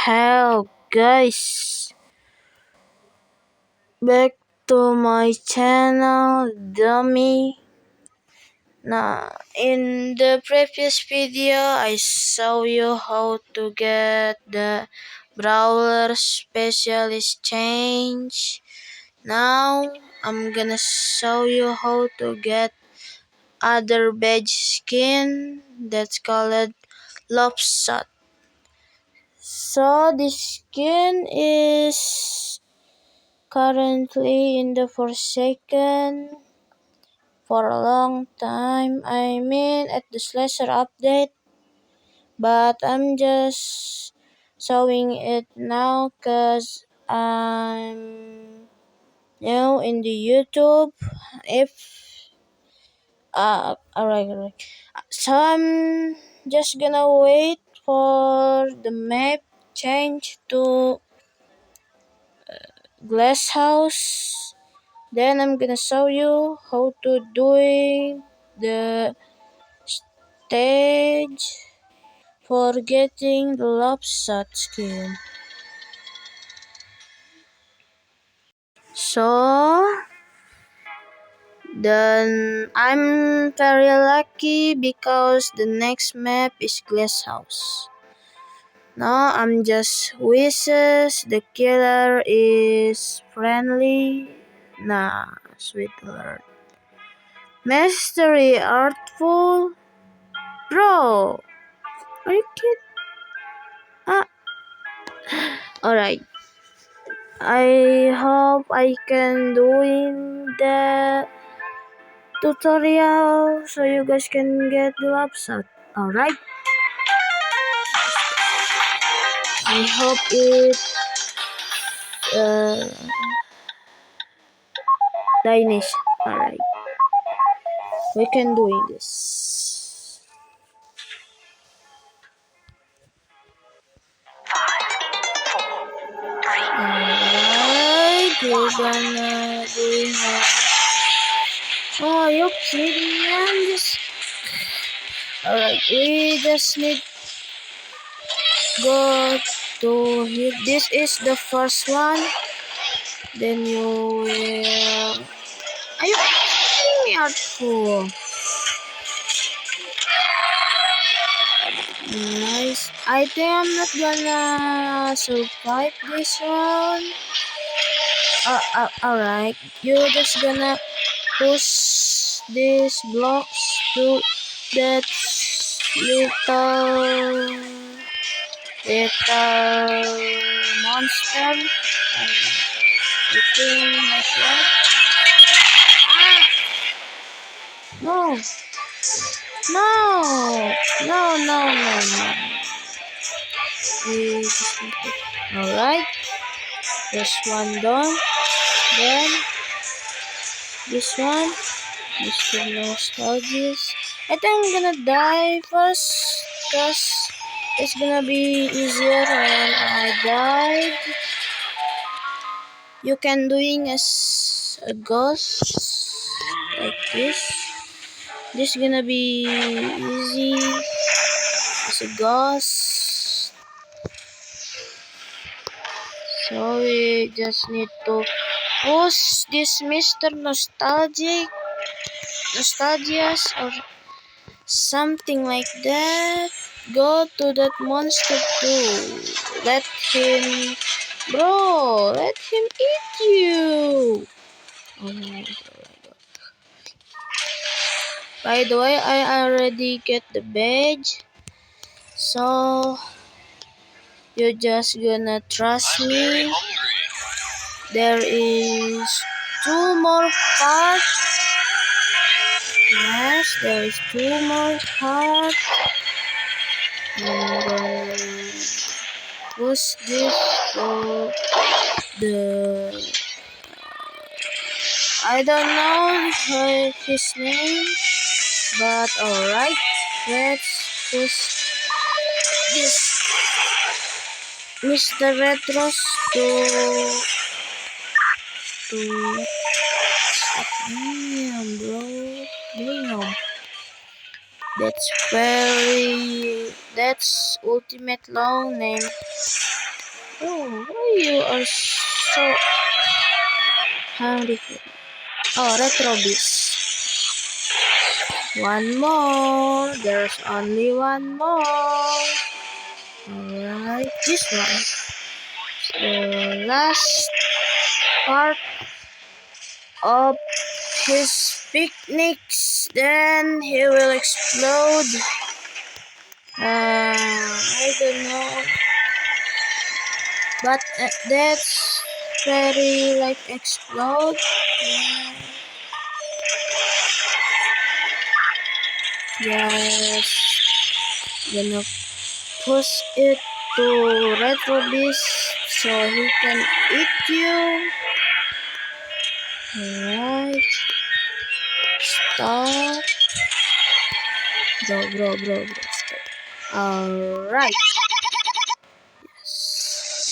Hello guys, back to my channel Dummy. Now in the previous video I show you how to get the Brawler Specialist change. Now I'm gonna show you how to get other badge skin that's called Lopshot. So this skin is currently in the Forsaken for a long time. I mean at the Slasher update, but I'm just showing it now cause I'm new in the YouTube. If alright. So I'm just gonna wait for the map change to Glass House. Then I'm gonna show you how to doing the stage for getting the Lopshot skin. So then I'm very lucky because the next map is Glass House. Now I'm just wishes the killer is friendly. Nah, sweet alert. Mystery artful. Bro, are you kidding? Alright. I hope I can doing the tutorial so you guys can get the Lopshot. Alright. I hope it Danish. Alright. We can doing this. Alright, we're gonna doing Oh, you kidding man? Alright, we just need go to hit. This is the first one. Then you will. Are you kidding me, Artful? Nice. I think I'm not gonna survive this one. Alright. You're just gonna push these blocks to that little monster. You think like that? No. No. No, no, no, no. Alright. This one done. Then this one. Mr. Nostalgies. I think I'm gonna die first because it's gonna be easier when I died. You can doing as a ghost like this. This gonna be easy as a ghost. So we just need to push this Mr. Nostalgias or something like that. Go to that monster too. Let him, bro, let him eat you. Oh my god. By the way, I already get the badge. So, you're just gonna trust me. There is 2 more parts. Yes, there is 2 more parts. I'm gonna push this for the I don't know his name, but alright, let's push this Mr. Retros to damn bro, damn. That's ultimate long name. Oh, why you are so hungry? Oh, Retro Beast. One more. There's only one more. Alright, this one. The last part of his picnics. Then he will explode. I don't know. But that's very like explode. Just gonna push it to Retro Beast so he can eat you. Alright. Stop. Bro. Stop. Alright.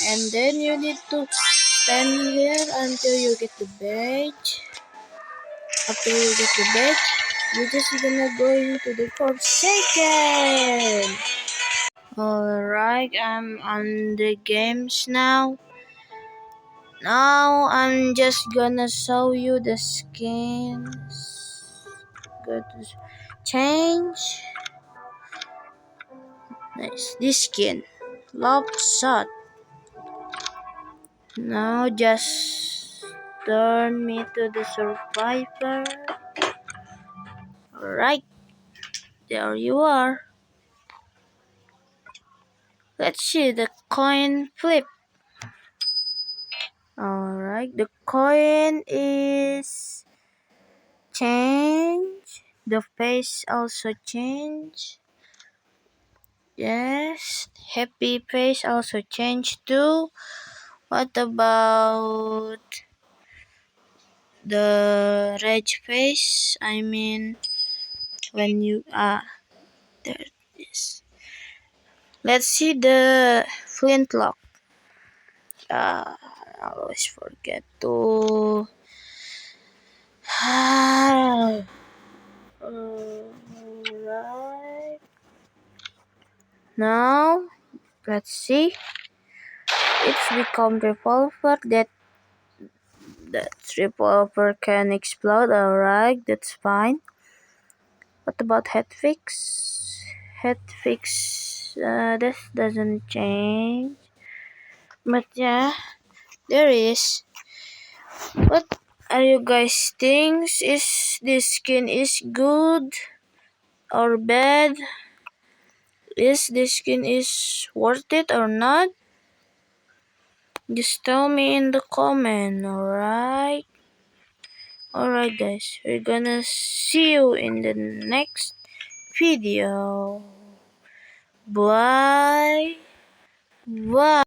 And then you need to stand here until you get the badge. After you get the badge, you're just gonna go into the Forsaken. Alright, I'm on the games now. Now I'm just gonna show you the skins. Go to change. Nice. This skin. Love shot. Now just turn me to the survivor. Alright. There you are. Let's see the coin flip. Alright. The coin is change. The face also change. Yes. Happy face also change too. What about the red face? I mean, when you there it is. Let's see the flintlock. I always forget to. Alright. Now let's see. It's become revolver that revolver can explode. Alright, that's fine. What about head fix? Head fix. This doesn't change. But yeah, there is. What are you guys think? Is this skin is good or bad? Is this skin is worth it or not? Just tell me in the comment, alright? Alright guys, we're gonna see you in the next video. Bye. Bye.